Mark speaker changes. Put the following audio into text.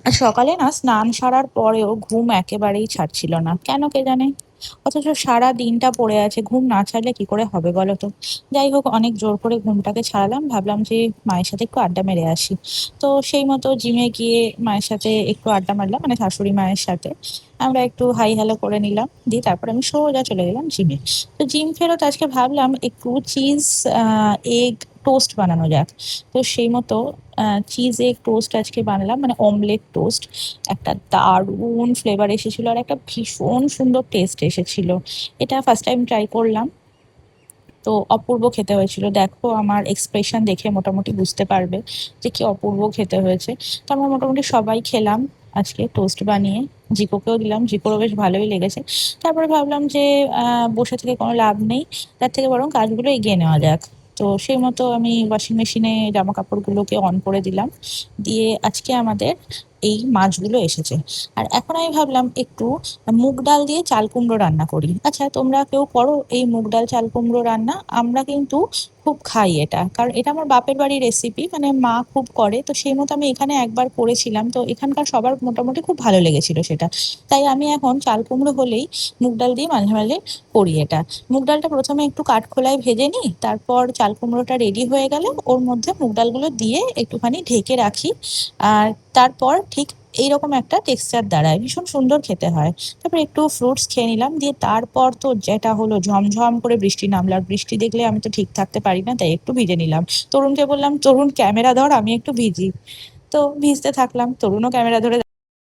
Speaker 1: আর সকালে না স্নান সারার পরেও ঘুম একেবারেই ছাড়ছিল না, কেন কে জানে। অথচ সারা দিনটা পড়ে আছে, ঘুম না ছাড়লে কি করে হবে বলো তো। যাই হোক, অনেক জোর করে ঘুমটাকে ছাড়ালাম, ভাবলাম যে মায়ের সাথে একটু আড্ডা মেরে আসি। তো সেই মতো জিমে গিয়ে মায়ের সাথে একটু আড্ডা মারলাম, মানে শাশুড়ি মায়ের সাথে। আমরা একটু হাই হ্যালো করে নিলাম, দিয়ে তারপর আমি সোজা চলে গেলাম জিমে। তো জিম ফেরত আজকে ভাবলাম একটু চিজ এগ টোস্ট বানানো যাক। তো সেই মতো চিজ এগ টোস্ট আজকে বানালাম, মানে অমলেট টোস্ট। একটা দারুণ ফ্লেভার এসেছিল আর একটা ভীষণ সুন্দর টেস্ট এসেছিল। এটা ফার্স্ট টাইম ট্রাই করলাম। তো অপূর্ব খেতে হয়েছিল, দেখো আমার এক্সপ্রেশন দেখে মোটামুটি বুঝতে পারবে যে কি অপূর্ব খেতে হয়েছে। তো আমরা মোটামুটি সবাই খেলাম আজকে টোস্ট বানিয়ে। জিকোকেও দিলাম, জিকোরও বেশ ভালোই লেগেছে। তারপরে ভাবলাম যে বসে থেকে কোনো লাভ নেই, তার থেকে বরং কাজগুলো এগিয়ে নেওয়া যাক। তো সেই মতো আমি ওয়াশিং মেশিনে জামা কাপড়গুলোকে অন করে দিলাম, দিয়ে আজকে আমাদের এই মাছগুলো এসেছে। আর এখন আমি ভাবলাম একটু মুগ ডাল দিয়ে চাল কুমড়ো রান্না করি। আচ্ছা, তোমরা কেউ করো এই মুগ ডাল চাল কুমড়ো রান্না? আমরা কিন্তু খুব খাই এটা, কারণ এটা আমার বাপের বাড়ির রেসিপি, মানে মা খুব করে। তো সেই মতো আমি এখানে একবার করেছিলাম, তো এখানকার সবার মোটামুটি খুব ভালো লেগেছিল সেটা। তাই আমি এখন চাল কুমড়ো হলেই মুগ ডাল দিয়ে মাঝে মাঝে করি এটা। মুগ ডালটা প্রথমে একটু কাঠখোলায় ভেজে নিই, তারপর চাল কুমড়োটা রেডি হয়ে গেলে ওর মধ্যে মুগ ডালগুলো দিয়ে একটুখানি ঢেকে রাখি। আর তারপর ঠিক এইরকম একটা টেক্সচার দাঁড়ায়, ভীষণ সুন্দর খেতে হয়। তারপর একটু ফ্রুটস খেয়ে নিলাম, দিয়ে তারপর তো যেটা হলো, ঝমঝম করে বৃষ্টি নামলো। আর বৃষ্টি দেখলে আমি তো ঠিক থাকতে পারি না, তাই একটু ভিজে নিলাম। তরুণকে বললাম, তরুণ ক্যামেরা ধর, আমি একটু ভিজি। তো ভিজতে থাকলাম, তরুণও ক্যামেরা ধরে